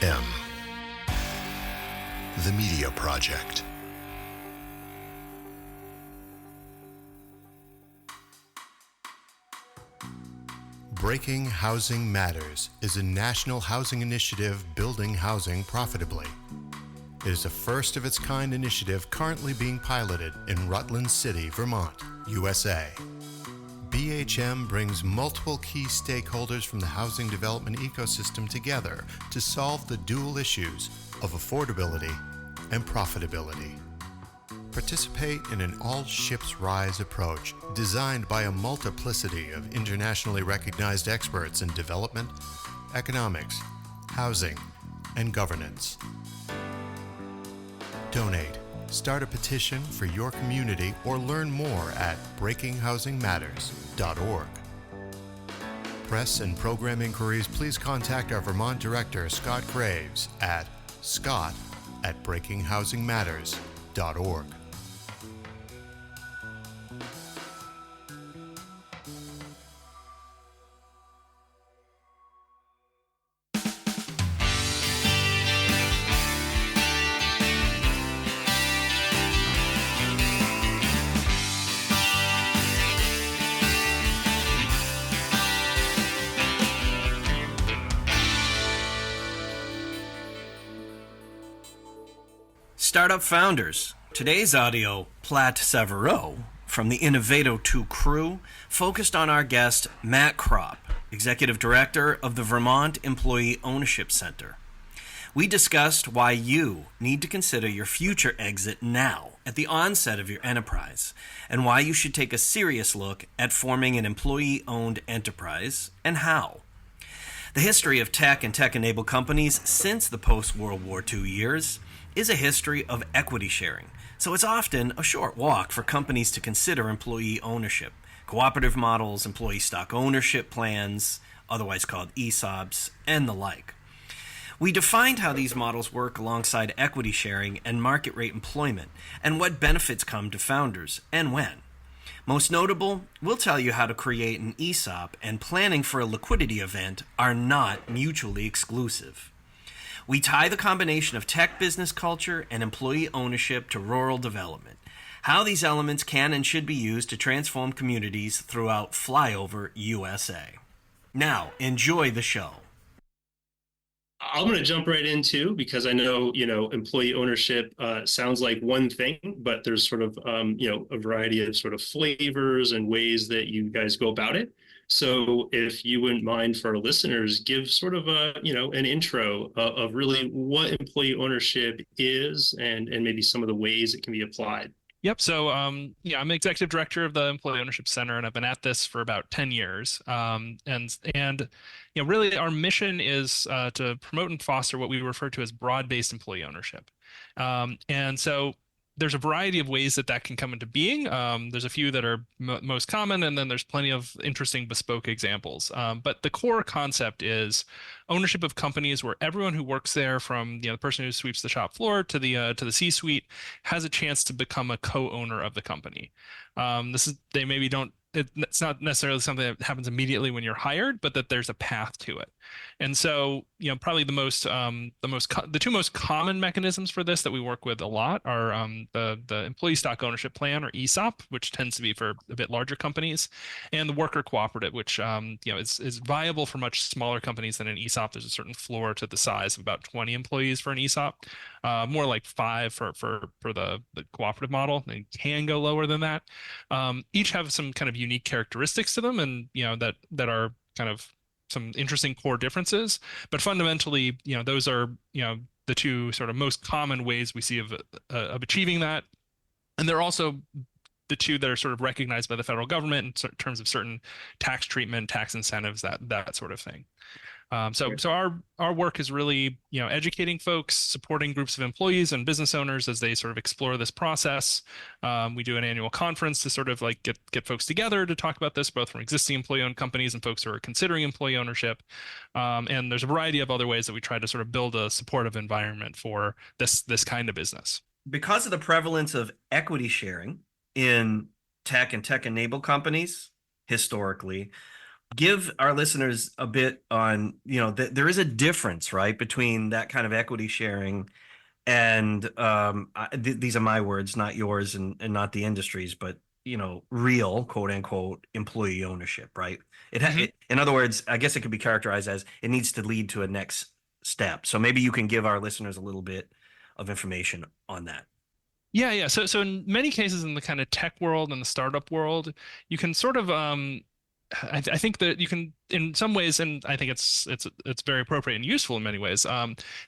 M. The Media Project. Breaking Housing Matters is a national housing initiative building housing profitably. It is a first-of-its-kind initiative currently being piloted in Rutland City, Vermont, USA. BHM brings multiple key stakeholders from the housing development ecosystem together to solve the dual issues of affordability and profitability. Participate in an all-ships-rise approach designed by a multiplicity of internationally recognized experts in development, economics, housing, and governance. Donate, start a petition for your community, or learn more at breakinghousingmatters.org. Press and program inquiries, please contact our Vermont Director, Scott Graves, at scott@breakinghousingmatters.org. Startup Founders. Today's audio, Platt Savero, from the Innova802 crew, focused on our guest, Matt Kropp, Executive Director of the Vermont Employee Ownership Center. We discussed why you need to consider your future exit now, at the onset of your enterprise, and why you should take a serious look at forming an employee-owned enterprise, and how. The history of tech and tech-enabled companies since the post-World War II years is a history of equity sharing, so it's often a short walk for companies to consider employee ownership, cooperative models, employee stock ownership plans, otherwise called ESOPs, and the like. We defined how these models work alongside equity sharing and market rate employment, and what benefits come to founders, and when. Most notable, we'll tell you how to create an ESOP and planning for a liquidity event are not mutually exclusive. We tie the combination of tech business culture and employee ownership to rural development, how these elements can and should be used to transform communities throughout flyover USA. Now, enjoy the show. I'm going to jump right into, because I know, employee ownership sounds like one thing, but there's sort of, a variety of sort of flavors and ways that you guys go about it. So if you wouldn't mind, for our listeners, give sort of an intro of really what employee ownership is, and maybe some of the ways it can be applied. Yep. So, I'm executive director of the Employee Ownership Center, and I've been at this for about 10 years. Really our mission is to promote and foster what we refer to as broad-based employee ownership. And so there's a variety of ways that can come into being. There's a few that are most common, and then there's plenty of interesting bespoke examples. But the core concept is ownership of companies where everyone who works there, from the person who sweeps the shop floor to the C-suite, has a chance to become a co-owner of the company. They maybe don't. It's not necessarily something that happens immediately when you're hired, but that there's a path to it. And so, probably the two most common mechanisms for this that we work with a lot are the employee stock ownership plan, or ESOP, which tends to be for a bit larger companies, and the worker cooperative, which is viable for much smaller companies than an ESOP. There's a certain floor to the size of about 20 employees for an ESOP, more like 5 for the cooperative model. They can go lower than that. Each have some kind of unique characteristics to them, and that are kind of some interesting core differences. But fundamentally, those are the two sort of most common ways we see of achieving that, and they're also the two that are sort of recognized by the federal government in terms of certain tax treatment, tax incentives, that sort of thing. So our work is really, educating folks, supporting groups of employees and business owners as they sort of explore this process. We do an annual conference to sort of like get folks together to talk about this, both from existing employee-owned companies and folks who are considering employee ownership. And there's a variety of other ways that we try to sort of build a supportive environment for this kind of business. Because of the prevalence of equity sharing in tech and tech-enabled companies historically, Give our listeners a bit on, there is a difference, right, between that kind of equity sharing and these are my words, not yours, and not the industry's, but real quote unquote employee ownership, right? In other words, I guess it could be characterized as it needs to lead to a next step. So maybe you can give our listeners a little bit of information on that. Yeah. So in many cases in the kind of tech world and the startup world, you can sort of I think that you can, in some ways, and I think it's very appropriate and useful in many ways.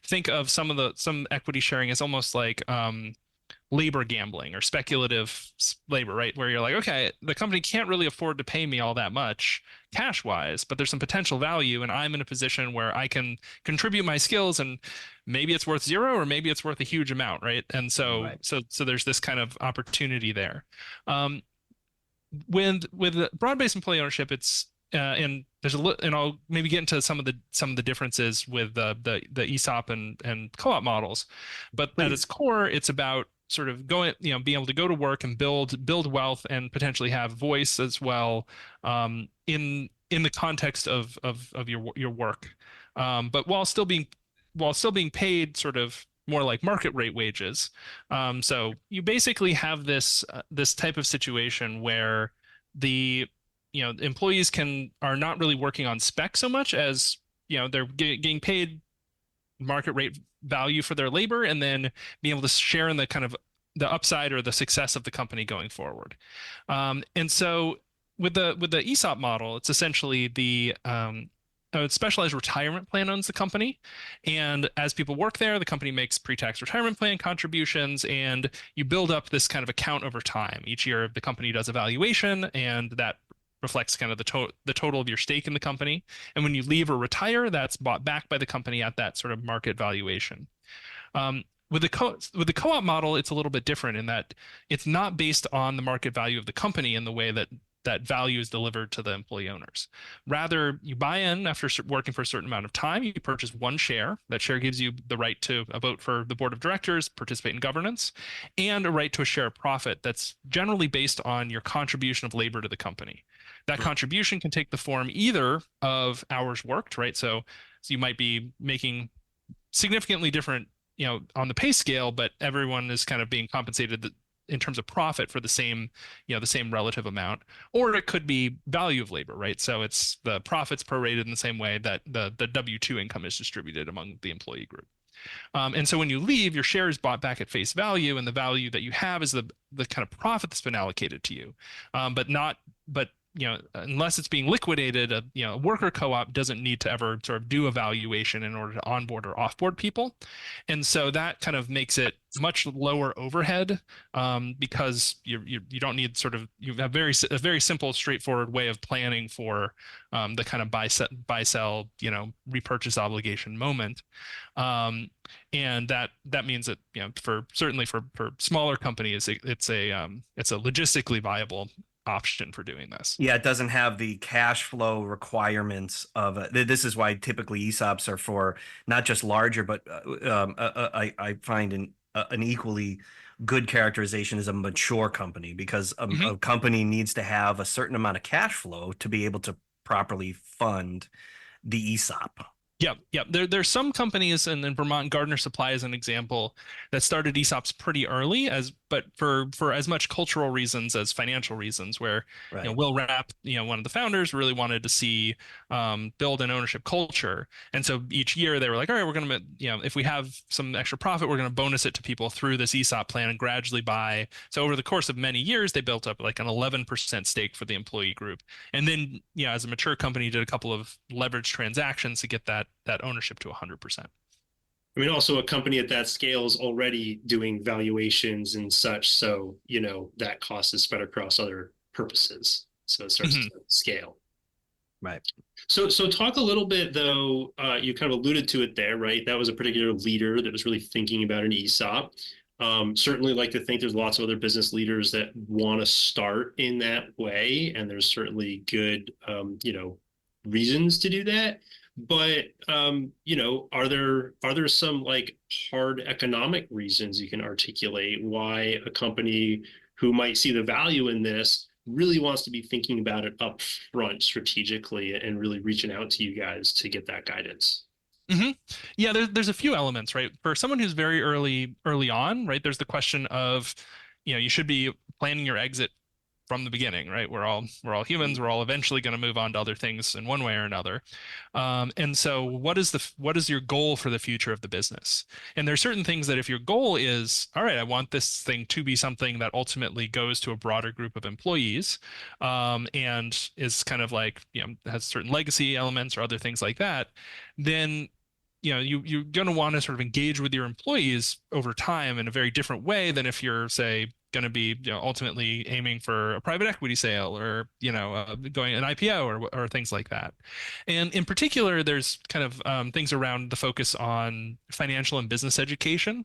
Think of some equity sharing as almost like labor gambling or speculative labor, right? Where you're like, okay, the company can't really afford to pay me all that much cash wise, but there's some potential value, and I'm in a position where I can contribute my skills, and maybe it's worth zero, or maybe it's worth a huge amount, right? And so Right. so there's this kind of opportunity there. Um, with broad-based employee ownership, it's and there's and I'll maybe get into some of the differences with the ESOP and co-op models, but at its Please. core, it's about sort of going, being able to go to work and build wealth and potentially have voice as well, in the context of your work, but while still being paid sort of more like market rate wages. So you basically have this type of situation where the employees are not really working on spec so much as they're getting paid market rate value for their labor, and then being able to share in the kind of the upside or the success of the company going forward. And so with the ESOP model, it's essentially the a specialized retirement plan owns the company, and as people work there, the company makes pre-tax retirement plan contributions, and you build up this kind of account over time. Each year, the company does a valuation, and that reflects kind of the total of your stake in the company. And when you leave or retire, that's bought back by the company at that sort of market valuation. With the co-op model, it's a little bit different in that it's not based on the market value of the company in the way that value is delivered to the employee owners. Rather, you buy in after working for a certain amount of time, you purchase one share. That share gives you the right to vote for the board of directors, participate in governance, and a right to a share of profit that's generally based on your contribution of labor to the company. That contribution can take the form either of hours worked, right? So you might be making significantly different, on the pay scale, but everyone is kind of being compensated in terms of profit for the same relative amount. Or it could be value of labor, right? So it's the profits prorated in the same way that the W-2 income is distributed among the employee group. And so when you leave, your share is bought back at face value, and the value that you have is the kind of profit that's been allocated to you, but unless it's being liquidated, a worker co-op doesn't need to ever sort of do a valuation in order to onboard or offboard people. And so that kind of makes it much lower overhead, because you don't need you have a very simple, straightforward way of planning for the kind of buy sell, repurchase obligation moment. And that means that, certainly for smaller companies, it's a logistically viable option for doing this. Yeah, it doesn't have the cash flow requirements of this is why typically ESOPs are for not just larger, but I find an equally good characterization is a mature company, because a company needs to have a certain amount of cash flow to be able to properly fund the ESOP. Yep. There's some companies, and in Vermont, Gardner Supply is an example, that started ESOPs pretty early, but for as much cultural reasons as financial reasons, where Right. Will Rapp, one of the founders, really wanted to see build an ownership culture, and so each year they were like, all right, we're gonna, if we have some extra profit, we're gonna bonus it to people through this ESOP plan and gradually buy. So over the course of many years, they built up like an 11% stake for the employee group, and then as a mature company, did a couple of leverage transactions to get that ownership to 100%. I mean, also a company at that scale is already doing valuations and such. So, that cost is spread across other purposes. So it starts to scale. Right. So talk a little bit, though, you kind of alluded to it there, right? That was a particular leader that was really thinking about an ESOP. Certainly like to think there's lots of other business leaders that want to start in that way. And there's certainly good, reasons to do that. But are there some like hard economic reasons you can articulate why a company who might see the value in this really wants to be thinking about it up front strategically and really reaching out to you guys to get that guidance? Hmm. Yeah, there's a few elements, right? For someone who's very early on, right? There's the question of, you should be planning your exit from the beginning, right? We're all humans. We're all eventually going to move on to other things in one way or another. And so, what is your goal for the future of the business? And there's certain things that if your goal is, all right, I want this thing to be something that ultimately goes to a broader group of employees, and is kind of like, has certain legacy elements or other things like that, then you're going to want to sort of engage with your employees over time in a very different way than if you're, say, going to be ultimately aiming for a private equity sale or going an IPO or things like that. And in particular, there's kind of things around the focus on financial and business education,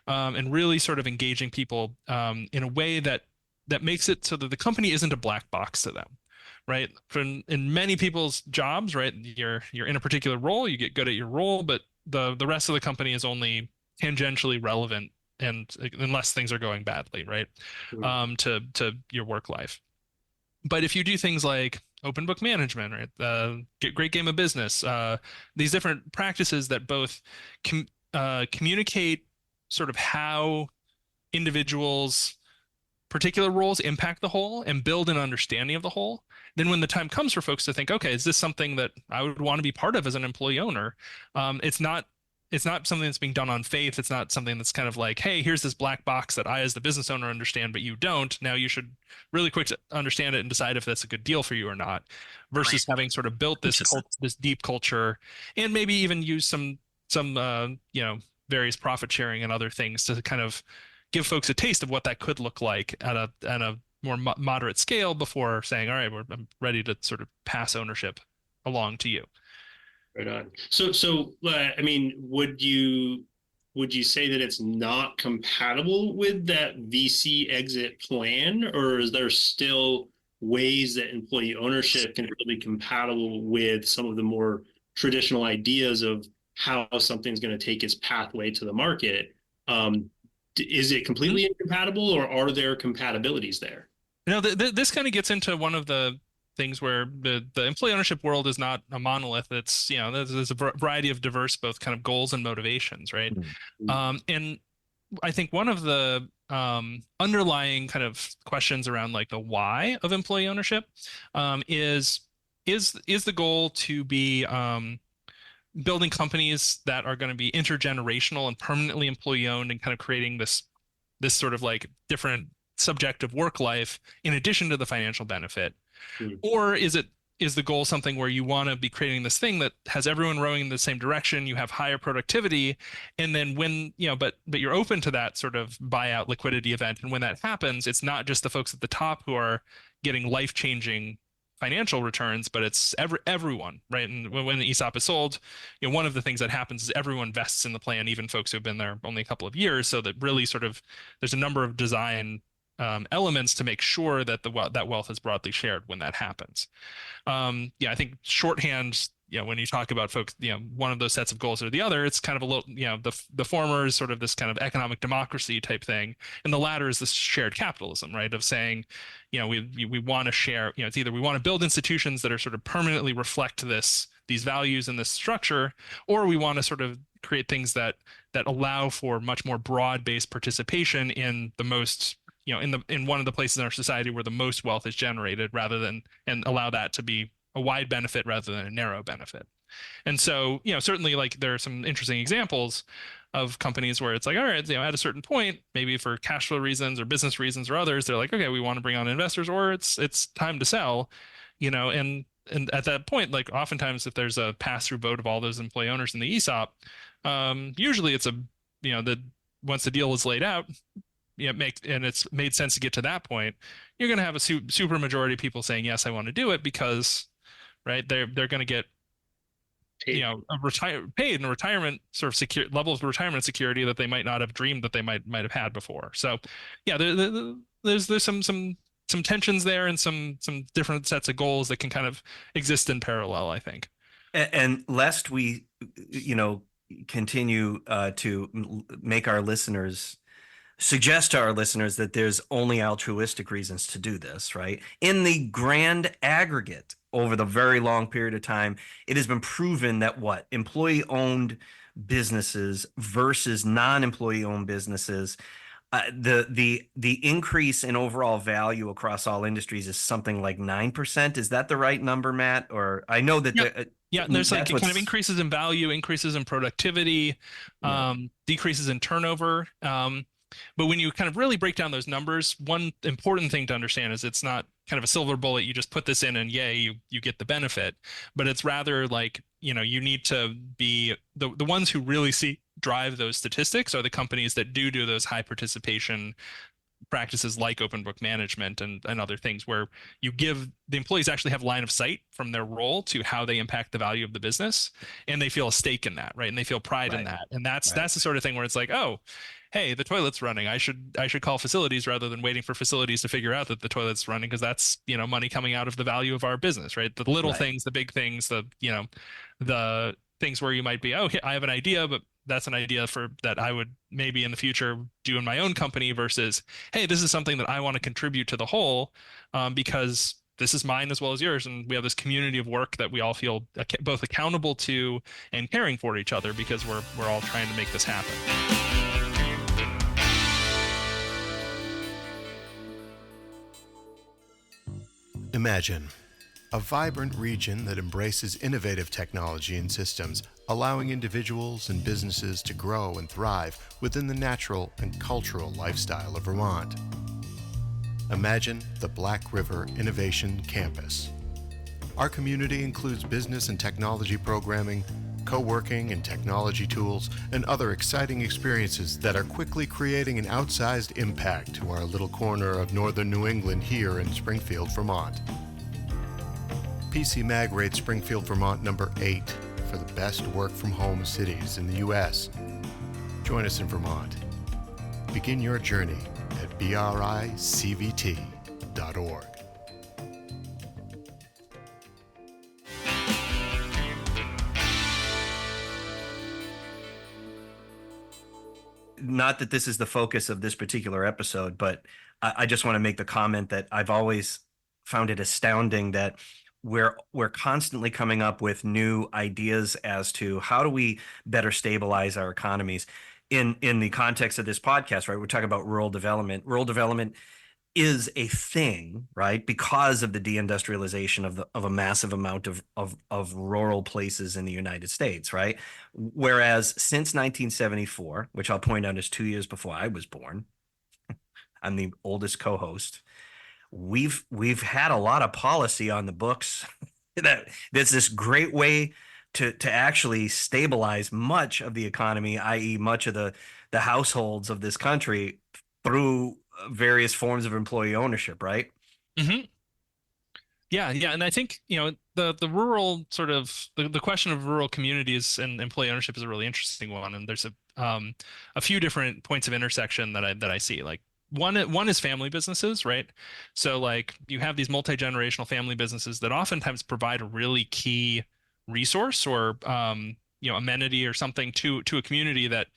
and really sort of engaging people in a way that makes it so that the company isn't a black box to them. Right. In many people's jobs, right, you're in a particular role, you get good at your role, but the rest of the company is only tangentially relevant, and unless things are going badly, right, to your work life. But if you do things like open book management, right, get great game of business, these different practices that both communicate sort of how individuals' particular roles impact the whole and build an understanding of the whole, then when the time comes for folks to think, okay, is this something that I would want to be part of as an employee owner? It's not something that's being done on faith. It's not something that's kind of like, hey, here's this black box that I, as the business owner, understand, but you don't. Now you should really quick to understand it and decide if that's a good deal for you or not, versus having sort of built this deep culture and maybe even use some various profit sharing and other things to kind of give folks a taste of what that could look like at a more moderate scale before saying, all right, I'm ready to sort of pass ownership along to you. Right on. So I mean, would you say that it's not compatible with that VC exit plan, or is there still ways that employee ownership can be compatible with some of the more traditional ideas of how something's going to take its pathway to the market? Is it completely incompatible, or are there compatibilities there? This kind of gets into one of the things where the employee ownership world is not a monolith. It's, there's a variety of diverse both kind of goals and motivations, right? And I think one of the underlying kind of questions around like the why of employee ownership is the goal to be building companies that are going to be intergenerational and permanently employee owned and kind of creating this sort of like different subjective work life in addition to the financial benefit? Or is the goal something where you want to be creating this thing that has everyone rowing in the same direction, you have higher productivity, and then when, but you're open to that sort of buyout liquidity event, and when that happens, it's not just the folks at the top who are getting life-changing financial returns, but it's everyone, right? And when the ESOP is sold, one of the things that happens is everyone vests in the plan, even folks who have been there only a couple of years, so that really sort of there's a number of design elements to make sure that that wealth is broadly shared when that happens. I think shorthand, when you talk about folks, one of those sets of goals or the other, it's kind of a little, the former is sort of this kind of economic democracy type thing, and the latter is this shared capitalism, right? Of saying, we want to share, it's either we want to build institutions that are sort of permanently reflect these values and this structure, or we want to sort of create things that allow for much more broad-based participation in the most in one of the places in our society where the most wealth is generated, and allow that to be a wide benefit rather than a narrow benefit. And so, certainly like there are some interesting examples of companies where it's like, all right, at a certain point, maybe for cash flow reasons or business reasons or others, they're like, okay, we want to bring on investors, or it's time to sell, and at that point, like oftentimes if there's a pass-through vote of all those employee owners in the ESOP, usually it's once the deal is laid out, and it's made sense to get to that point, you're going to have a super majority of people saying, yes, I want to do it, because, right, they're going to get, paid in a retirement sort of level of retirement security that they might not have dreamed that they might have had before. So yeah, there's some tensions there and some different sets of goals that can kind of exist in parallel, I think. And lest we, continue to make our listeners suggest to our listeners that there's only altruistic reasons to do this, right? In the grand aggregate, over the very long period of time, it has been proven that what employee-owned businesses versus non-employee-owned businesses, the increase in overall value across all industries is something like 9%. Is that the right number, Matt? Or I know that Yeah, there's like that's kind of what's increases in value, increases in productivity, yeah, decreases in turnover. But when you kind of really break down those numbers, one important thing to understand is it's not kind of a silver bullet. You just put this in and yay, you get the benefit. But it's rather like, you need to be the ones who really drive those statistics are the companies that do those high participation practices like open book management and other things where you give the employees actually have line of sight from their role to how they impact the value of the business, and they feel a stake in that, right? And they feel pride in right, that. And that's right, the sort of thing where it's like, oh, hey, the toilet's running. I should call facilities rather than waiting for facilities to figure out that the toilet's running, because that's, money coming out of the value of our business, right? The little right, things, the big things, the things where you might be, oh, I have an idea, but that's an idea for that I would maybe in the future do in my own company versus, hey, this is something that I want to contribute to the whole, because this is mine as well as yours, and we have this community of work that we all feel both accountable to and caring for each other because we're all trying to make this happen. Imagine a vibrant region that embraces innovative technology and systems, allowing individuals and businesses to grow and thrive within the natural and cultural lifestyle of Vermont. Imagine the Black River Innovation Campus. Our community includes business and technology programming, co-working and technology tools, and other exciting experiences that are quickly creating an outsized impact to our little corner of northern New England here in Springfield, Vermont. PC Mag rates Springfield, Vermont number 8 for the best work-from-home cities in the U.S. Join us in Vermont. Begin your journey at bricvt.org. not that this is the focus of this particular episode, but I just want to make the comment that I've always found it astounding that we're constantly coming up with new ideas as to how do we better stabilize our economies. In the context of this podcast, right? We're talking about rural development. Rural development is a thing, right? Because of the deindustrialization of a massive amount of rural places in the United States, right? Whereas since 1974, which I'll point out is 2 years before I was born, I'm the oldest co-host. We've had a lot of policy on the books that's this great way to actually stabilize much of the economy, i.e., much of the households of this country through various forms of employee ownership, right? Mm-hmm. Yeah, and I think the rural sort of the question of rural communities and employee ownership is a really interesting one, and there's a few different points of intersection that I see. Like one is family businesses, right? So like you have these multi-generational family businesses that oftentimes provide a really key resource or amenity or something to a community that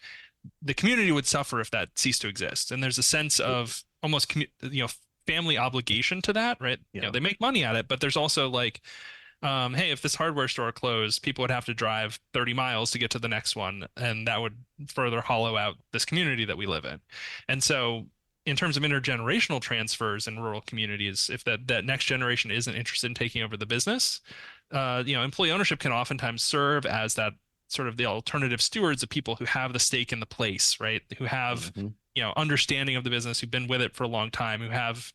the community would suffer if that ceased to exist. And there's a sense of almost family obligation to that, right? Yeah. They make money at it, but there's also like, hey, if this hardware store closed, people would have to drive 30 miles to get to the next one, and that would further hollow out this community that we live in. And so in terms of intergenerational transfers in rural communities, if that next generation isn't interested in taking over the business, employee ownership can oftentimes serve as that sort of the alternative stewards of people who have the stake in the place, right? Who have, understanding of the business, who've been with it for a long time, who have,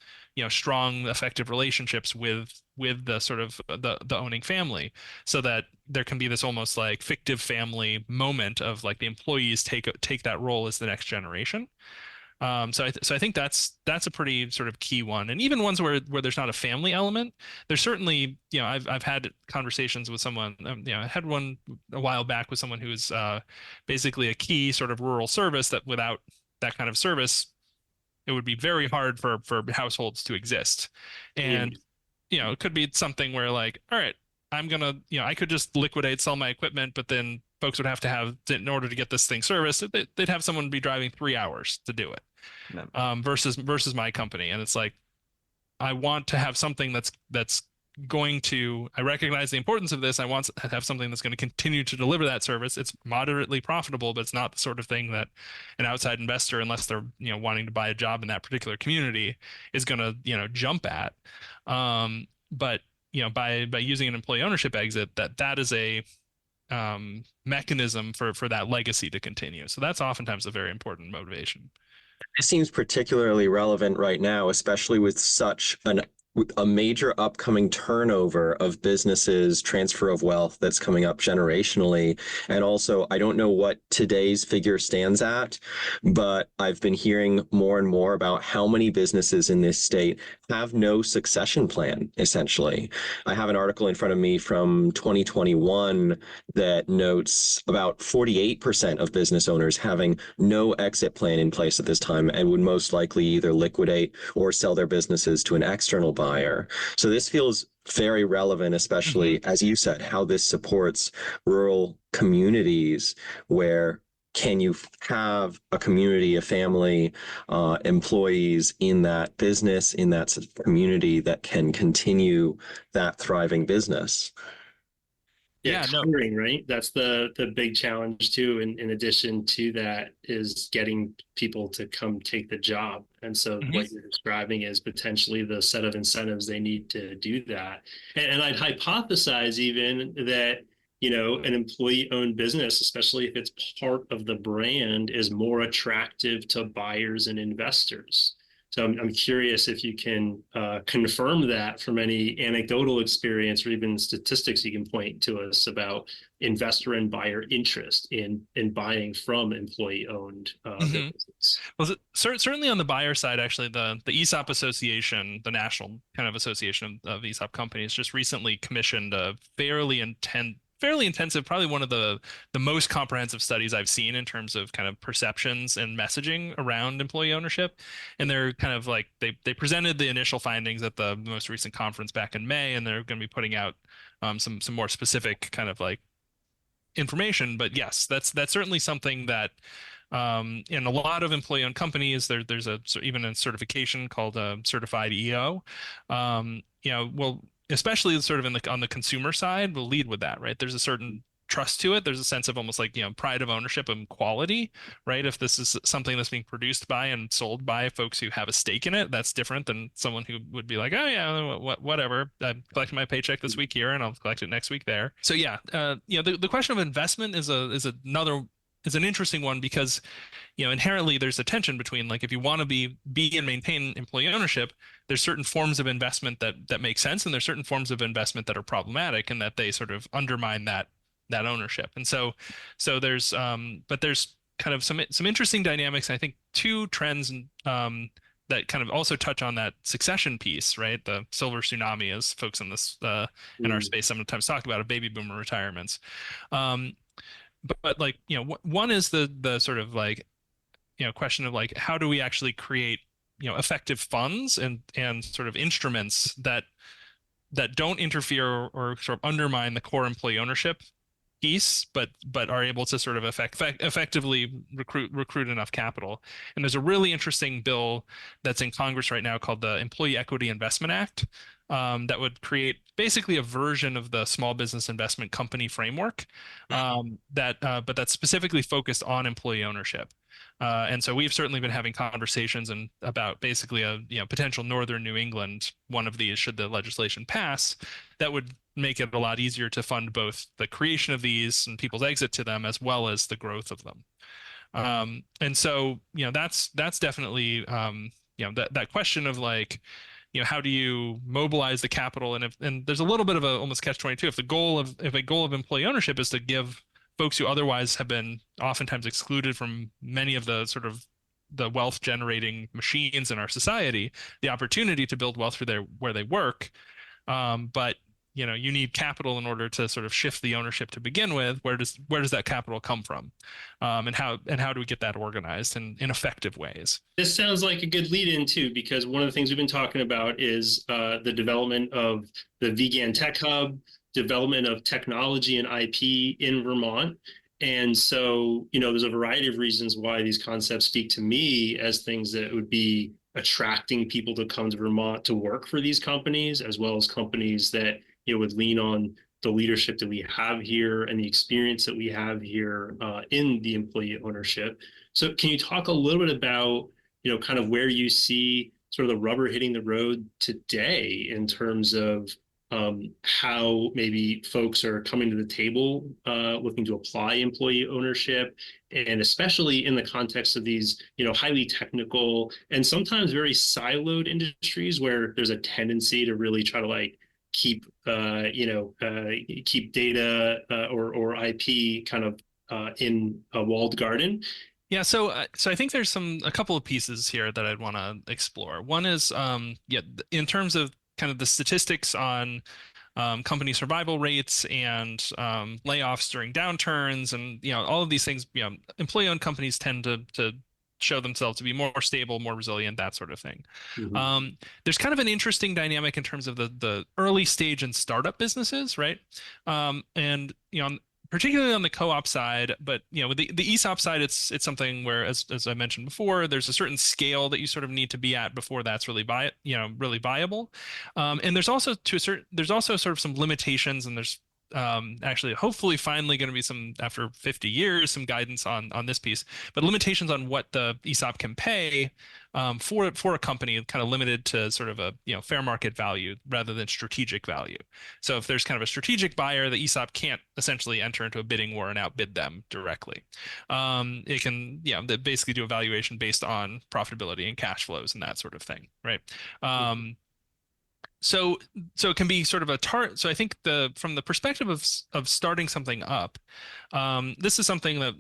strong, effective relationships with the sort of the owning family, so that there can be this almost like fictive family moment of like the employees take that role as the next generation. So I think that's a pretty sort of key one. And even ones where there's not a family element, there's certainly, I've had conversations with someone, I had one a while back with someone who's basically a key sort of rural service that without that kind of service, it would be very hard for households to exist. And, it could be something where like, all right, I'm gonna, I could just liquidate, sell my equipment, but then folks would have to have, in order to get this thing serviced, they'd have someone be driving 3 hours to do it. versus my company. And it's like, I want to have something that's going to, I recognize the importance of this. I want to have something that's going to continue to deliver that service. It's moderately profitable, but it's not the sort of thing that an outside investor, unless they're, wanting to buy a job in that particular community, is going to, jump at. But by using an employee ownership exit, that is a mechanism for that legacy to continue. So that's oftentimes a very important motivation. It seems particularly relevant right now, especially with such a major upcoming turnover of businesses, transfer of wealth that's coming up generationally. And also, I don't know what today's figure stands at, but I've been hearing more and more about how many businesses in this state have no succession plan, essentially. I have an article in front of me from 2021 that notes about 48% of business owners having no exit plan in place at this time and would most likely either liquidate or sell their businesses to an external buyer. So this feels very relevant, especially, as you said, how this supports rural communities where can you have a community, a family, employees in that business, in that community that can continue that thriving business? Yeah, hiring, right? That's the big challenge too. And in addition to that is getting people to come take the job. And so what you're describing is potentially the set of incentives they need to do that. And I'd hypothesize even that, an employee-owned business, especially if it's part of the brand, is more attractive to buyers and investors. So I'm curious if you can confirm that from any anecdotal experience or even statistics you can point to us about investor and buyer interest in buying from employee-owned businesses. Well, certainly on the buyer side, actually, the ESOP Association, the national kind of association of ESOP companies, just recently commissioned a fairly intensive, probably one of the most comprehensive studies I've seen in terms of kind of perceptions and messaging around employee ownership. And they're kind of like, they presented the initial findings at the most recent conference back in May, and they're going to be putting out some more specific kind of like information. But yes, that's certainly something that in a lot of employee-owned companies, there's even a certification called a certified EO. Well, especially sort of on the consumer side, will lead with that, right? There's a certain trust to it. There's a sense of almost like, pride of ownership and quality, right? If this is something that's being produced by and sold by folks who have a stake in it, that's different than someone who would be like, oh yeah, whatever. I'm collecting my paycheck this week here and I'll collect it next week there. So yeah, the question of investment is an interesting one because, inherently there's a tension between, like, if you want to be and maintain employee ownership, there's certain forms of investment that make sense, and there's certain forms of investment that are problematic and that they sort of undermine that ownership. And so there's but there's kind of some interesting dynamics. I think two trends that kind of also touch on that succession piece, right? The silver tsunami, as folks in this in our space sometimes talk about, of baby boomer retirements. But like, one is the sort of like, question of like, how do we actually create, effective funds and sort of instruments that don't interfere or sort of undermine the core employee ownership piece, but are able to sort of effectively recruit enough capital. And there's a really interesting bill that's in Congress right now called the Employee Equity Investment Act, that would create basically a version of the small business investment company framework, but that's specifically focused on employee ownership. And so we've certainly been having conversations about basically a potential northern New England, one of these, should the legislation pass, that would make it a lot easier to fund both the creation of these and people's exit to them, as well as the growth of them. And so that's definitely that question of like, how do you mobilize the capital? And there's a little bit of a almost catch-22. If a goal of employee ownership is to give folks who otherwise have been oftentimes excluded from many of the sort of the wealth generating machines in our society, the opportunity to build wealth through where they work, but you need capital in order to sort of shift the ownership to begin with. Where does that capital come from, and how do we get that organized in effective ways? This sounds like a good lead in too, because one of the things we've been talking about is the development of the Vegan Tech Hub, development of technology and IP in Vermont. And so, there's a variety of reasons why these concepts speak to me as things that would be attracting people to come to Vermont to work for these companies, as well as companies that, would lean on the leadership that we have here and the experience that we have here in the employee ownership. So can you talk a little bit about, kind of where you see sort of the rubber hitting the road today in terms of how maybe folks are coming to the table looking to apply employee ownership, and especially in the context of these, highly technical and sometimes very siloed industries where there's a tendency to really try to like keep keep data or IP kind of in a walled garden. Yeah, so I think there's a couple of pieces here that I'd want to explore. One is in terms of kind of the statistics on company survival rates and layoffs during downturns, and all of these things. Employee-owned companies tend to show themselves to be more stable, more resilient, that sort of thing. Mm-hmm. There's kind of an interesting dynamic in terms of the early stage and startup businesses, right? And particularly on the co-op side, but with the ESOP side, it's something where, as I mentioned before, there's a certain scale that you sort of need to be at before that's really really viable. And there's also sort of some limitations, and there's actually hopefully finally going to be some, after 50 years, some guidance on this piece, but limitations on what the ESOP can pay for a company, kind of limited to sort of a fair market value rather than strategic value. So if there's kind of a strategic buyer, the ESOP can't essentially enter into a bidding war and outbid them directly. It can they basically do a valuation based on profitability and cash flows and that sort of thing, right? So it can be sort of so I think from the perspective of starting something up, this is something that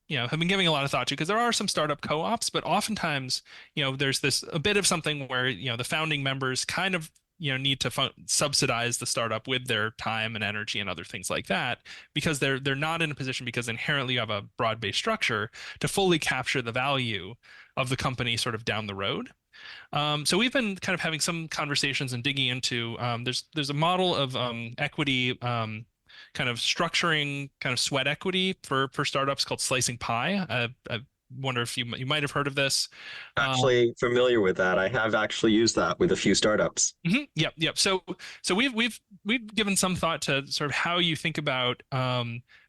have been giving a lot of thought to, because there are some startup co-ops, but oftentimes there's a bit of something where the founding members kind of need to subsidize the startup with their time and energy and other things like that, because they're not in a position, because inherently you have a broad-based structure, to fully capture the value of the company sort of down the road. So we've been kind of having some conversations and digging into there's a model of equity, kind of structuring kind of sweat equity for startups called slicing pie. I wonder if you might have heard of this. Actually familiar with that. I have actually used that with a few startups. Yep. So we've given some thought to sort of how you think about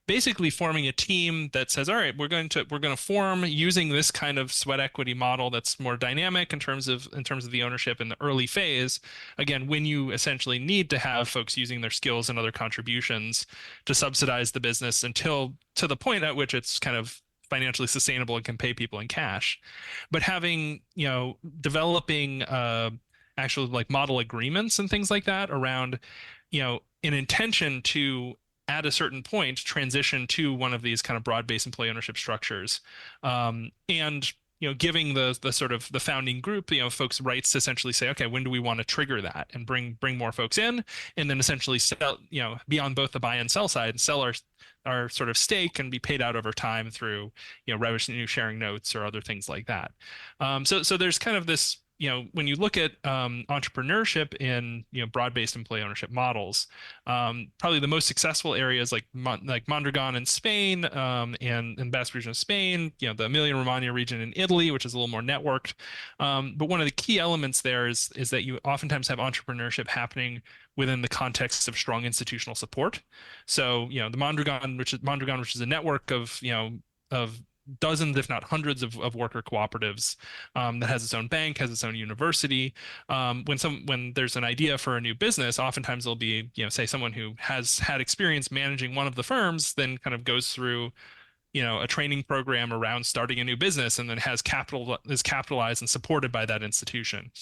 basically forming a team that says, all right, we're going to form using this kind of sweat equity model that's more dynamic in terms of the ownership in the early phase. Again, when you essentially need to have folks using their skills and other contributions to subsidize the business until to the point at which it's kind of financially sustainable and can pay people in cash. But having, developing actual like model agreements and things like that around, an intention to, at a certain point, transition to one of these kind of broad-based employee ownership structures, and giving the sort of the founding group, folks rights to essentially say, okay, when do we want to trigger that and bring more folks in, and then essentially sell, be on both the buy and sell side and sell our sort of stake and be paid out over time through revenue sharing notes or other things like that. So there's kind of this, when you look at entrepreneurship in broad-based employee ownership models, probably the most successful areas like Mondragon in Spain, and Basque region of Spain, the Emilia-Romagna region in Italy, which is a little more networked. But one of the key elements there is that you oftentimes have entrepreneurship happening within the context of strong institutional support. So the Mondragon, which is a network of dozens, if not hundreds, of worker cooperatives, that has its own bank, has its own university. When there's an idea for a new business, oftentimes there'll be, say, someone who has had experience managing one of the firms, then kind of goes through a training program around starting a new business, and then is capitalized and supported by that institution.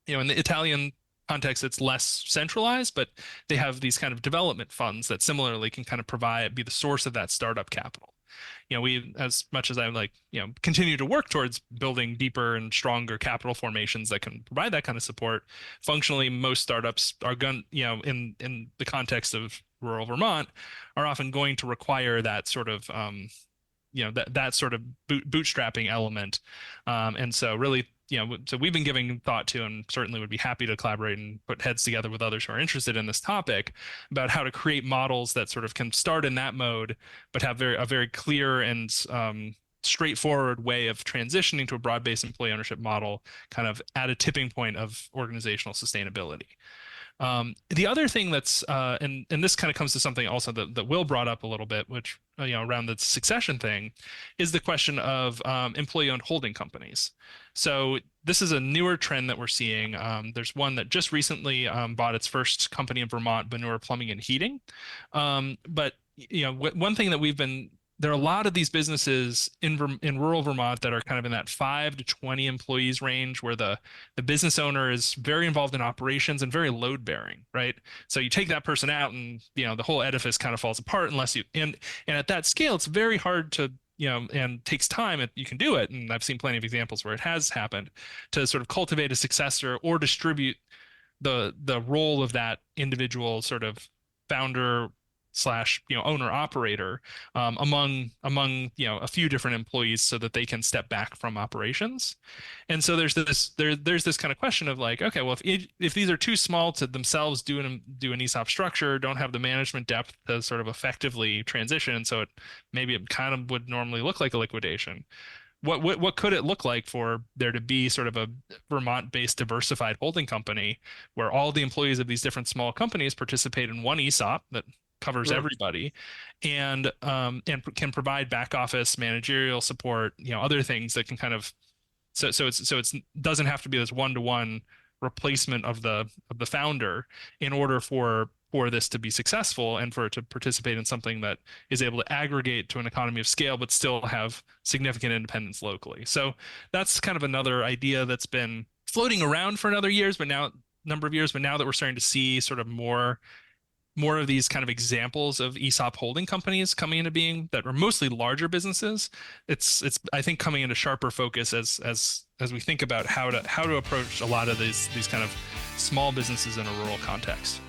In the Italian context, it's less centralized, but they have these kind of development funds that similarly can kind of be the source of that startup capital. We, as much as I continue to work towards building deeper and stronger capital formations that can provide that kind of support, functionally, most startups are going, in the context of rural Vermont, are often going to require that sort of, that sort of bootstrapping element. And so really so we've been giving thought to, and certainly would be happy to collaborate and put heads together with others who are interested in this topic about how to create models that sort of can start in that mode, but have a very clear and straightforward way of transitioning to a broad-based employee ownership model, kind of at a tipping point of organizational sustainability. The other thing that's, and this kind of comes to something also that Will brought up a little bit, which, around the succession thing, is the question of employee-owned holding companies. So this is a newer trend that we're seeing. There's one that just recently bought its first company in Vermont, Benur Plumbing and Heating. But, one thing that there are a lot of these businesses in rural Vermont that are kind of in that 5 to 20 employees range, where the business owner is very involved in operations and very load bearing, right? So you take that person out and, the whole edifice kind of falls apart unless and at that scale, it's very hard to, and takes time. You can do it. And I've seen plenty of examples where it has happened, to sort of cultivate a successor or distribute the role of that individual sort of founder / owner operator among a few different employees, so that they can step back from operations. And so there's this kind of question of like, okay, well, if these are too small to themselves do an ESOP structure, don't have the management depth to sort of effectively transition, so maybe it kind of would normally look like a liquidation. What could it look like for there to be sort of a Vermont-based diversified holding company where all the employees of these different small companies participate in one ESOP that covers everybody, and can provide back office managerial support, other things that can kind of, so it's doesn't have to be this one-to-one replacement of the founder in order for this to be successful and for it to participate in something that is able to aggregate to an economy of scale but still have significant independence locally. So that's kind of another idea that's been floating around for number of years, but now that we're starting to see sort of more of these kind of examples of ESOP holding companies coming into being that are mostly larger businesses, it's I think coming into sharper focus as we think about how to approach a lot of these kind of small businesses in a rural context.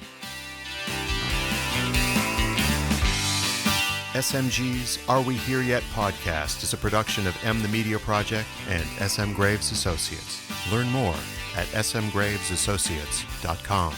SMG's Are We Here Yet podcast is a production of M the Media Project and SM Graves Associates. Learn more at smgravesassociates.com.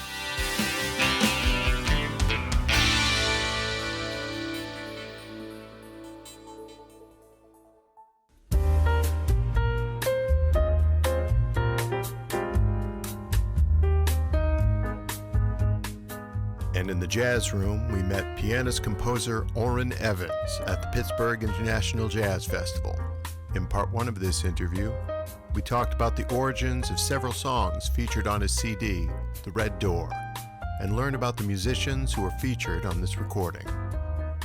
And in the jazz room, we met pianist-composer Orrin Evans at the Pittsburgh International Jazz Festival. In part one of this interview, we talked about the origins of several songs featured on his CD, The Red Door, and learned about the musicians who were featured on this recording.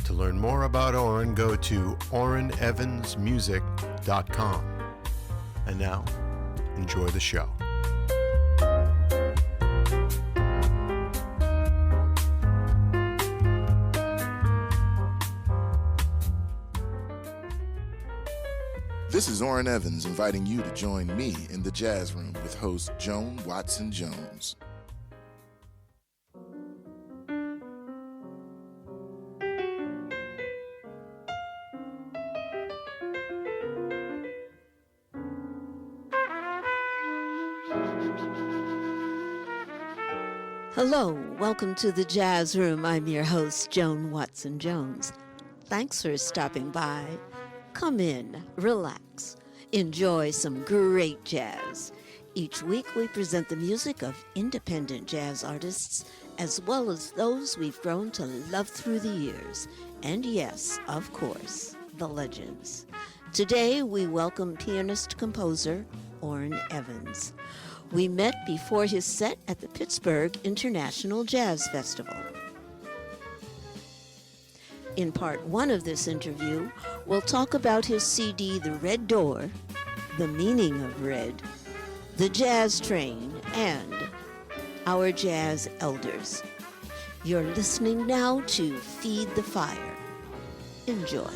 To learn more about Orrin, go to OrrinEvansMusic.com. And now, enjoy the show. This is Orrin Evans inviting you to join me in the jazz room with host Joan Watson Jones. Hello, welcome to the Jazz Room. I'm your host, Joan Watson Jones. Thanks for stopping by. Come in, relax, enjoy some great jazz. Each week we present the music of independent jazz artists as well as those we've grown to love through the years. And yes, of course, the legends. Today we welcome pianist-composer Orrin Evans. We met before his set at the Pittsburgh International Jazz Festival. In part one of this interview, we'll talk about his CD, The Red Door, the meaning of red, the jazz train, and our jazz elders. You're listening now to Feed the Fire. Enjoy.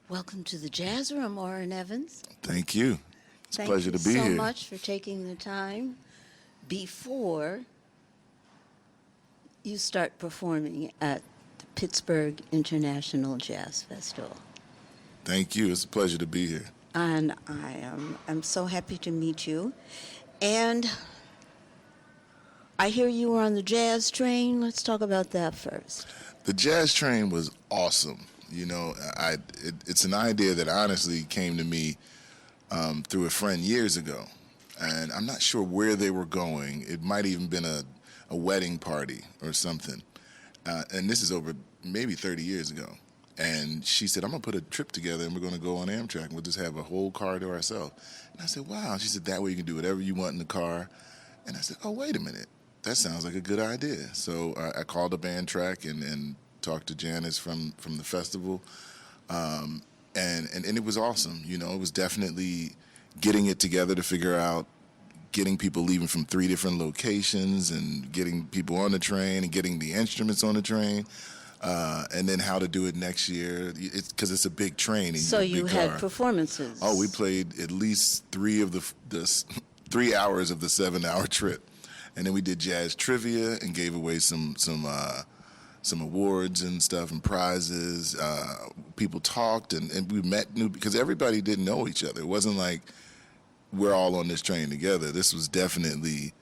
Welcome to the Jazz Room, Orrin Evans. Thank you. It's a Thank pleasure you to be so here. much for taking the time before you start performing at the Pittsburgh International Jazz Festival. Thank you. It's a pleasure to be here. And I'm so happy to meet you. And I hear you were on the jazz train. Let's talk about that first. The jazz train was awesome. You know, it's an idea that honestly came to me through a friend years ago. And I'm not sure where they were going. It might even been a wedding party or something. And this is over maybe 30 years ago. And she said, I'm going to put a trip together and we're going to go on Amtrak and we'll just have a whole car to ourselves. And I said, wow. She said, that way you can do whatever you want in the car. And I said, oh, wait a minute. That sounds like a good idea. So I called up Amtrak and talked to Janice from the festival. And it was awesome. You know, it was definitely getting it together to figure out getting people leaving from 3 different locations and getting people on the train and getting the instruments on the train. And then how to do it next year, because it's a big train. And So you big had car. performances. Oh, we played at least 3 of the 3 hours of the 7-hour trip, and then we did jazz trivia and gave away some awards and stuff and prizes. People talked and we met new because everybody didn't know each other. It wasn't like we're all on this train together. This was definitely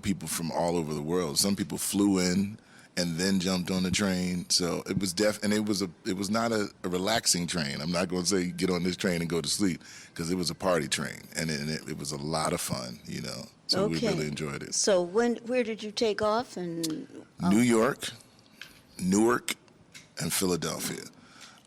people from all over the world. Some people flew in and then jumped on the train. So it was it was not a relaxing train. I'm not going to say get on this train and go to sleep because it was a party train and it was a lot of fun, you know. So we really enjoyed it. So where did you take off? And New York, Newark, and Philadelphia.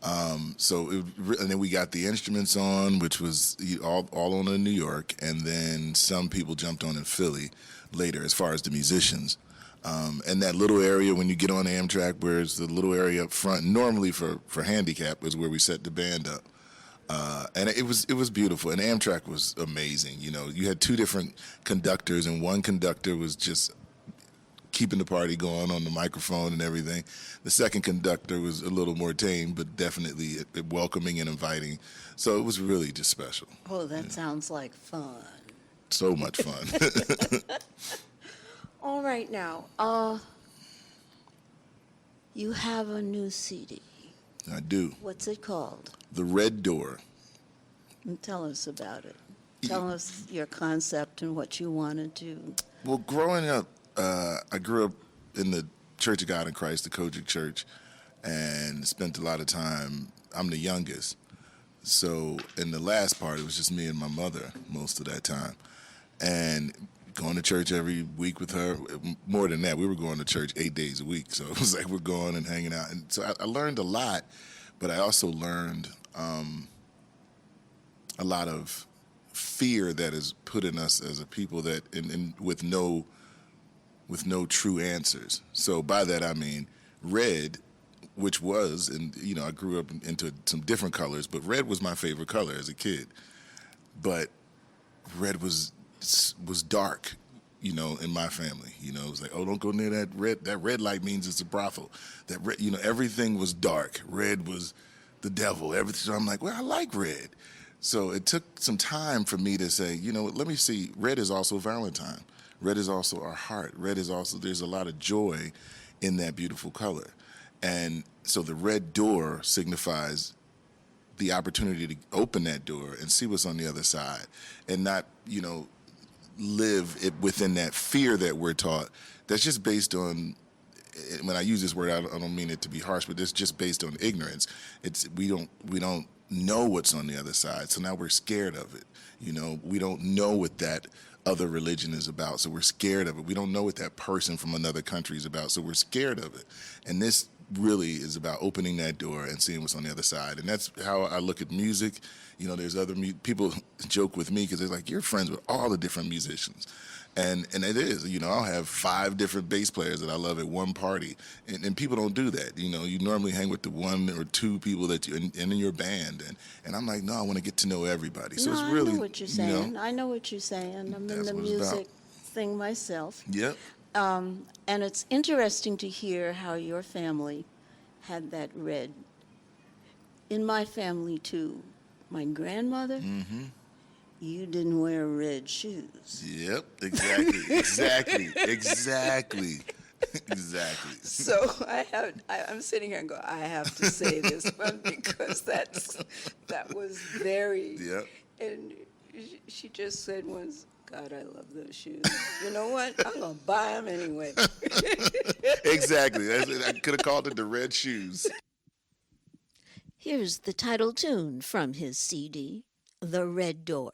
And then we got the instruments on, which was all on in New York, and then some people jumped on in Philly later as far as the musicians. And that little area when you get on Amtrak, where it's the little area up front, normally for handicap, is where we set the band up. And it was beautiful, and Amtrak was amazing. You know, you had 2 different conductors, and one conductor was just keeping the party going on the microphone and everything. The second conductor was a little more tame, but definitely welcoming and inviting. So it was really just special. Oh, that sounds like fun. So much fun. All right, now, you have a new CD. I do. What's it called? The Red Door. And tell us about it. Tell us your concept and what you want to do. Well, growing up, I grew up in the Church of God in Christ, the Kojic Church, and spent a lot of time. I'm the youngest. So in the last part, it was just me and my mother most of that time. And going to church every week with her. More than that, we were going to church 8 days a week. So it was like we're going and hanging out. And so I learned a lot, but I also learned a lot of fear that is put in us as a people that with no true answers. So by that I mean red, which was, and you know, I grew up into some different colors, but red was my favorite color as a kid. But red was dark, you know, in my family. You know, it was like, oh, don't go near that red. That red light means it's a brothel. That red, you know, everything was dark. Red was the devil. Everything. So I'm like, well, I like red. So it took some time for me to say, you know, let me see. Red is also Valentine. Red is also our heart. Red is also, there's a lot of joy in that beautiful color. And so the red door signifies the opportunity to open that door and see what's on the other side and not, you know, live it within that fear that we're taught. That's just based on, when I use this word, I don't mean it to be harsh, but it's just based on ignorance. We don't know what's on the other side. So now we're scared of it. You know, we don't know what that other religion is about, so we're scared of it. We don't know what that person from another country is about, so we're scared of it. And this really is about opening that door and seeing what's on the other side. And that's how I look at music. You know, there's other people joke with me because they're like, you're friends with all the different musicians. And it is, you know, I'll have 5 different bass players that I love at one party. And people don't do that. You know, you normally hang with the 1 or 2 people that you in your band. And I'm like, no, I want to get to know everybody. So it's really, I know what you're saying. You know, I know what you're saying. I'm in that's the what it's about. music thing myself. Yep. And it's interesting to hear how your family had that red in my family too, my grandmother, you didn't wear red shoes. Yep, exactly. Exactly. So I'm sitting here and go, I have to say this one because that was very. Yep. And she just said once, God, I love those shoes. You know what? I'm gonna buy them anyway. Exactly. I could have called it the red shoes. Here's the title tune from his CD, The Red Door.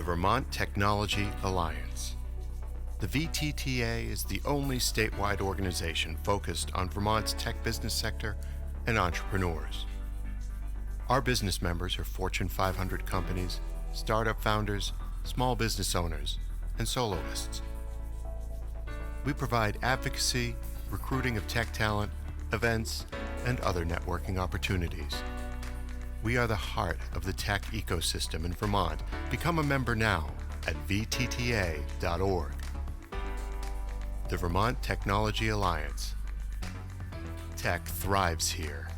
the Vermont Technology Alliance. The VTTA is the only statewide organization focused on Vermont's tech business sector and entrepreneurs. Our business members are Fortune 500 companies, startup founders, small business owners, and soloists. We provide advocacy, recruiting of tech talent, events, and other networking opportunities. We are the heart of the tech ecosystem in Vermont. Become a member now at vtta.org. The Vermont Technology Alliance. Tech thrives here.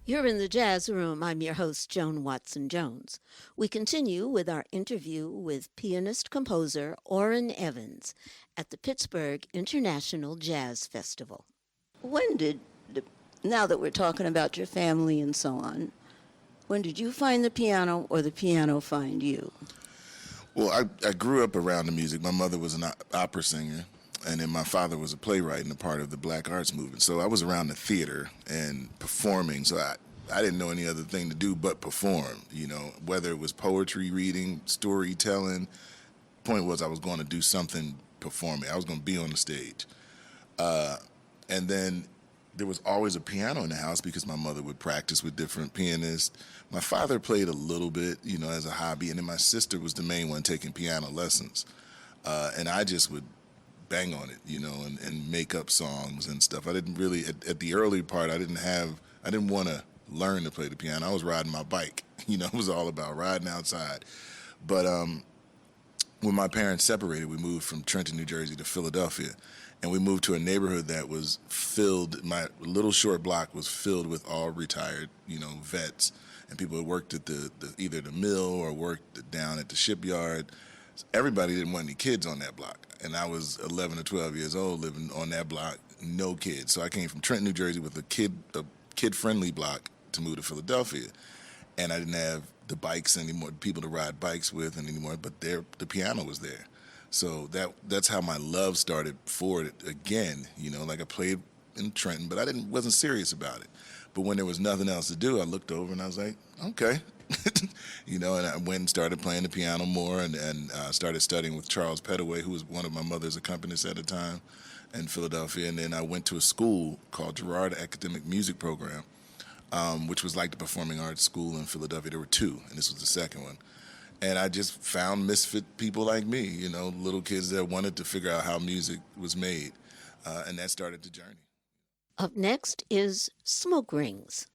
You're in the Jazz Room. I'm your host, Joan Watson Jones. We continue with our interview with pianist-composer Orrin Evans at the Pittsburgh International Jazz Festival. Now that we're talking about your family and so on, when did you find the piano or the piano find you? Well, I grew up around the music. My mother was an opera singer, and then my father was a playwright and a part of the Black Arts Movement. So I was around the theater and performing. So I didn't know any other thing to do but perform, whether it was poetry reading, storytelling. Point was I was going to do something performing. I was going to be on the stage. And then there was always a piano in the house because my mother would practice with different pianists. My father played a little bit, as a hobby. And then my sister was the main one taking piano lessons. And I just would bang on it, and make up songs and stuff. I didn't really, at the early part, I didn't want to learn to play the piano. I was riding my bike, it was all about riding outside. But when my parents separated, we moved from Trenton, New Jersey to Philadelphia. And we moved to a neighborhood that was filled, my little short block was filled with all retired, vets and people who worked at either the mill or worked down at the shipyard. Everybody didn't want any kids on that block. And I was 11 or 12 years old living on that block, no kids. So I came from Trenton, New Jersey with a kid-friendly block to move to Philadelphia. And I didn't have the bikes anymore, people to ride bikes with anymore, but the piano was there. So that's how my love started for it again. Like I played in Trenton, but I wasn't serious about it. But when there was nothing else to do, I looked over and I was like, okay. And I went and started playing the piano more and started studying with Charles Pettaway, who was one of my mother's accompanists at the time in Philadelphia. And then I went to a school called Girard Academic Music Program, which was like the performing arts school in Philadelphia. There were two, and this was the second one. And I just found misfit people like me, little kids that wanted to figure out how music was made. And that started the journey. Up next is Smoke Rings.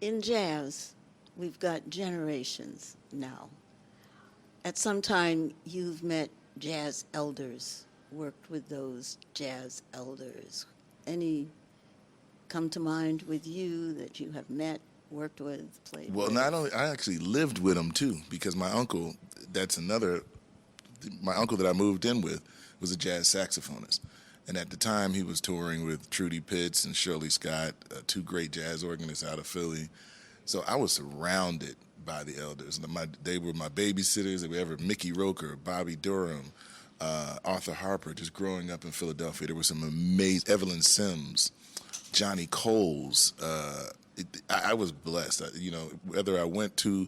In jazz, we've got generations now. At some time, you've met jazz elders, worked with those jazz elders. Any come to mind with you that you have met, worked with, played Well, with? not only, I actually lived with them too, because my uncle, my uncle that I moved in with was a jazz saxophonist. And at the time, he was touring with Trudy Pitts and Shirley Scott, two great jazz organists out of Philly. So I was surrounded by the elders. They were my babysitters. They were ever Mickey Roker, Bobby Durham, Arthur Harper. Just growing up in Philadelphia, there were some amazing, Evelyn Sims, Johnny Coles. I was blessed. Whether I went to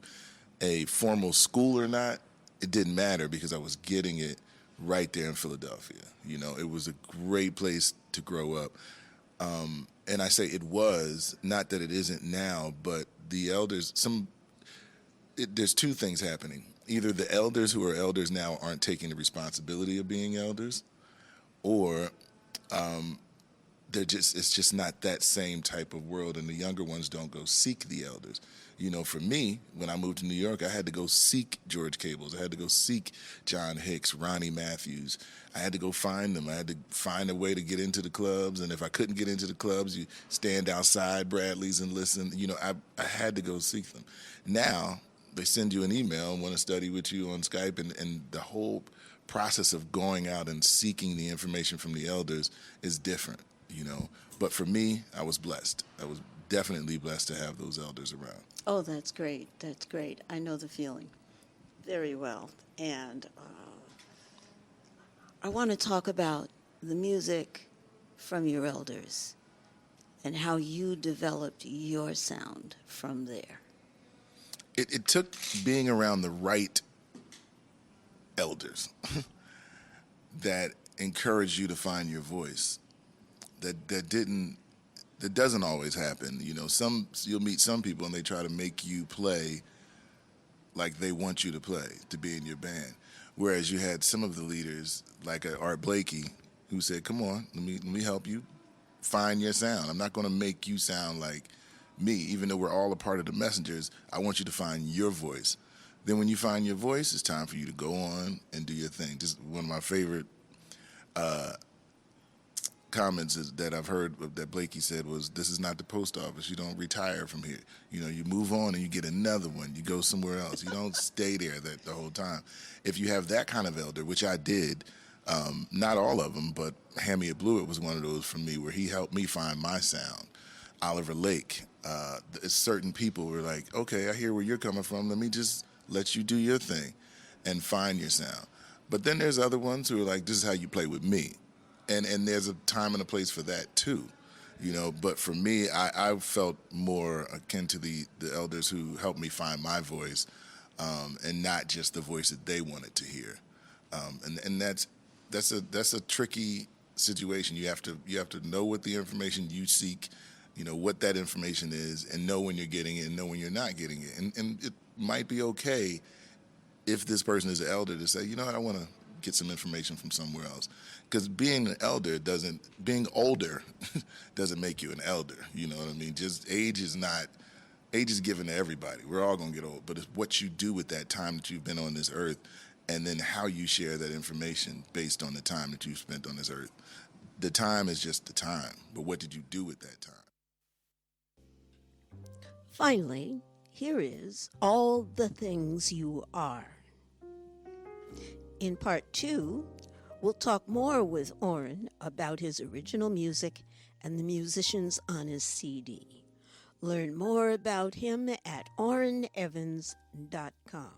a formal school or not, it didn't matter because I was getting it right there in Philadelphia. It was a great place to grow up. And I say it was, not that it isn't now, but the elders, there's two things happening. Either the elders who are elders now aren't taking the responsibility of being elders, or it's just not that same type of world, and the younger ones don't go seek the elders. For me, when I moved to New York, I had to go seek George Cables. I had to go seek John Hicks, Ronnie Matthews. I had to go find them. I had to find a way to get into the clubs, and if I couldn't get into the clubs, you stand outside Bradley's and listen. I had to go seek them. Now, they send you an email and want to study with you on Skype, and the whole process of going out and seeking the information from the elders is different, But for me, I was blessed. I was definitely blessed to have those elders around. Oh, that's great. That's great. I know the feeling very well. And I want to talk about the music from your elders and how you developed your sound from there. It took being around the right elders that encouraged you to find your voice. That doesn't always happen. You'll meet some people and they try to make you play like they want you to play, to be in your band. Whereas you had some of the leaders, like Art Blakey, who said, "Come on, let me help you find your sound. I'm not going to make you sound like me, even though we're all a part of the Messengers. I want you to find your voice. Then when you find your voice, it's time for you to go on and do your thing." Just one of my favorite comments that I've heard that Blakey said was, "This is not the post office. You don't retire from here. You move on and you get another one. You go somewhere else. You don't stay there the whole time." If you have that kind of elder, which I did, not all of them, but Hamiet Blewett was one of those for me, where he helped me find my sound. Oliver Lake, certain people were like, "Okay, I hear where you're coming from. Let me just let you do your thing and find your sound." But then there's other ones who are like, "This is how you play with me." And there's a time and a place for that too, But for me, I felt more akin to the elders who helped me find my voice, and not just the voice that they wanted to hear. And that's a tricky situation. You have to know what the information you seek, what that information is, and know when you're getting it and know when you're not getting it. And it might be okay if this person is an elder to say, I want to get some information from somewhere else. Because being older doesn't make you an elder. You know what I mean? Just age is given to everybody. We're all going to get old. But it's what you do with that time that you've been on this earth, and then how you share that information based on the time that you've spent on this earth. The time is just the time, but what did you do with that time? Finally, here is All the Things You Are. In part 2, we'll talk more with Orrin about his original music and the musicians on his CD. Learn more about him at orrinevans.com.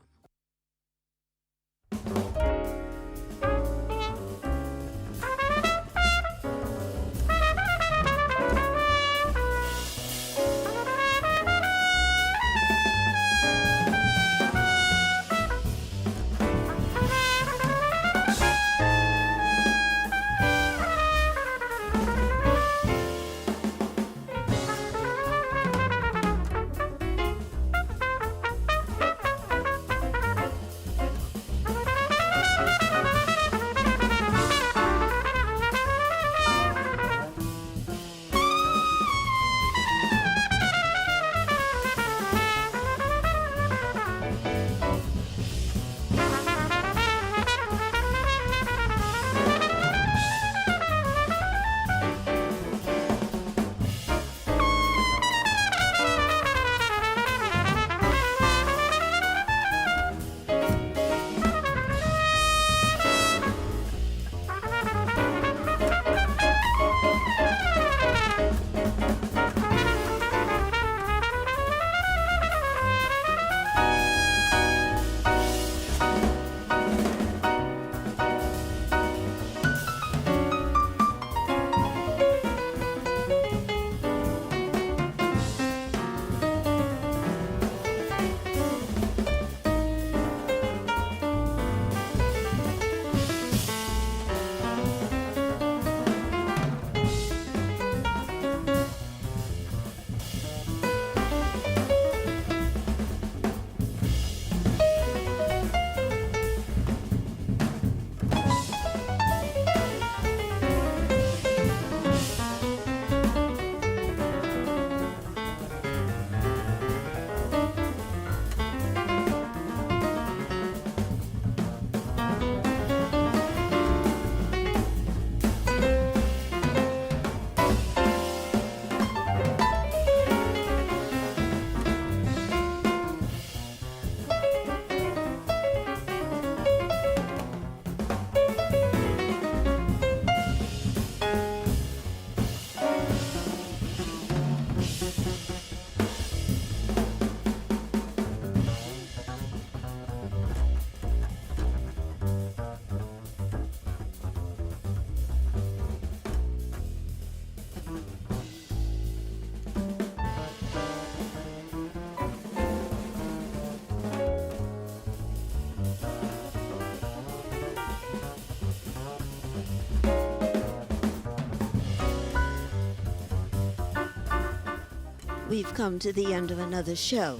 we've come to the end of another show.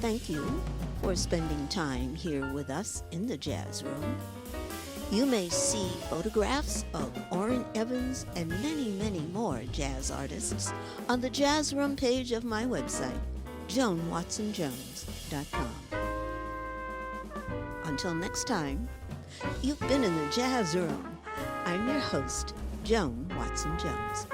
Thank you for spending time here with us in the Jazz Room. You may see photographs of Orrin Evans and many, many more jazz artists on the Jazz Room page of my website, JoanWatsonJones.com. Until next time, you've been in the Jazz Room. I'm your host, Joan Watson Jones.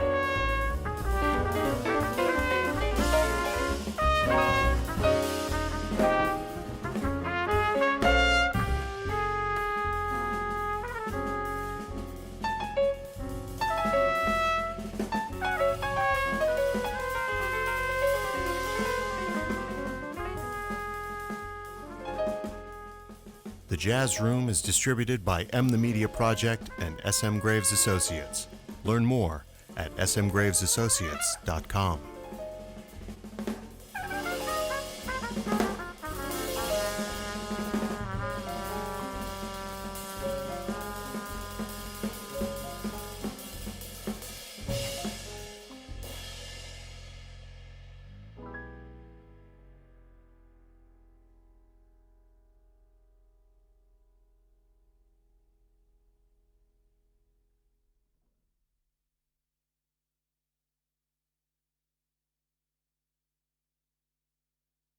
The Jazz Room is distributed by M the Media Project and SM Graves Associates. Learn more at smgravesassociates.com.